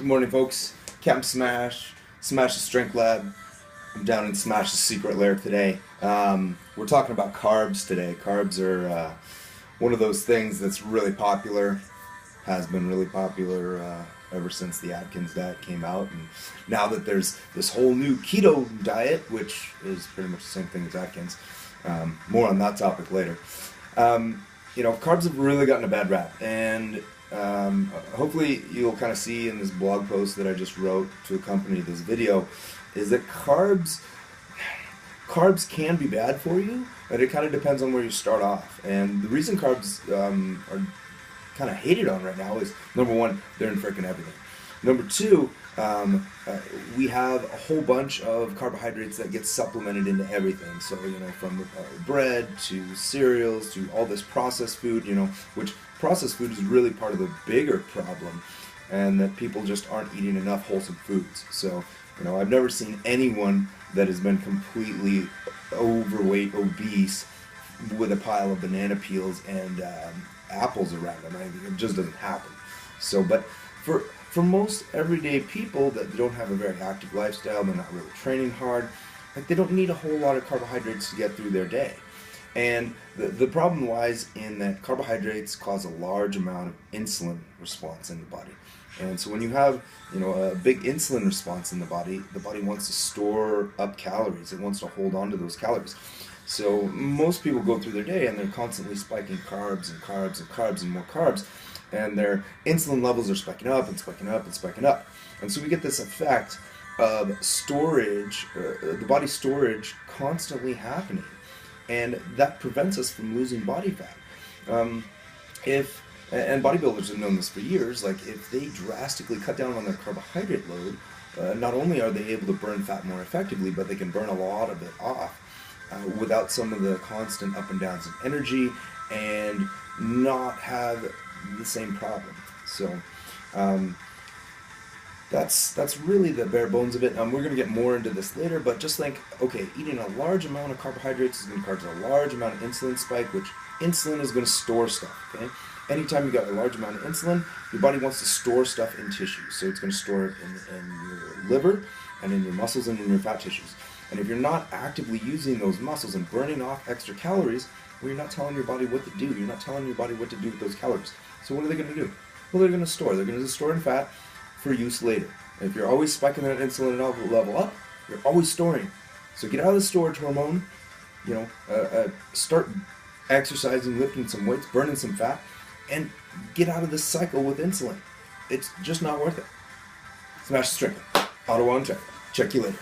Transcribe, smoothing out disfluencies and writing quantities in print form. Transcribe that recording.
Good morning, folks. Captain Smash, Smash the Strength Lab. I'm down in Smash's secret lair today. We're talking about carbs today. Carbs are one of those things that's really popular, has been really popular ever since the Atkins diet came out. And now that there's this whole new keto diet, which is pretty much the same thing as Atkins. More on that topic later. Carbs have really gotten a bad rap, and hopefully you'll kind of see in this blog post that I just wrote to accompany this video is that carbs can be bad for you, but it kind of depends on where you start off. And the reason carbs are kind of hated on right now is, number one, they're in freaking everything. Number two, we have a whole bunch of carbohydrates that get supplemented into everything. So, from bread to cereals to all this processed food, which processed food is really part of the bigger problem, and that people just aren't eating enough wholesome foods. So, I've never seen anyone that has been completely overweight, obese, with a pile of banana peels and apples around them. It just doesn't happen. So, but for most everyday people that don't have a very active lifestyle, they're not really training hard, they don't need a whole lot of carbohydrates to get through their day. And the problem lies in that carbohydrates cause a large amount of insulin response in the body. And so when you have, a big insulin response in the body wants to store up calories. It wants to hold on to those calories. So most people go through their day and they're constantly spiking carbs and carbs and carbs and more carbs. And their insulin levels are spiking up and spiking up and spiking up. And so we get this effect of storage, the body storage constantly happening. And that prevents us from losing body fat. And bodybuilders have known this for years, if they drastically cut down on their carbohydrate load, not only are they able to burn fat more effectively, but they can burn a lot of it off without some of the constant up and downs in energy and not have the same problem. So that's really the bare bones of it. We're going to get more into this later, but just think, okay, eating a large amount of carbohydrates is going to cause a large amount of insulin spike, which insulin is going to store stuff, okay? Anytime you got a large amount of insulin, your body wants to store stuff in tissues. So it's going to store it in your liver and in your muscles and in your fat tissues. And if you're not actively using those muscles and burning off extra calories, well, you're not telling your body what to do. You're not telling your body what to do with those calories. So what are they going to do? Well, they're going to store. They're going to store in fat for use later. And if you're always spiking that insulin level up, you're always storing. So get out of the storage hormone, start exercising, lifting some weights, burning some fat, and get out of this cycle with insulin. It's just not worth it. Smash the Strength. Ottawa, Ontario. Check you later.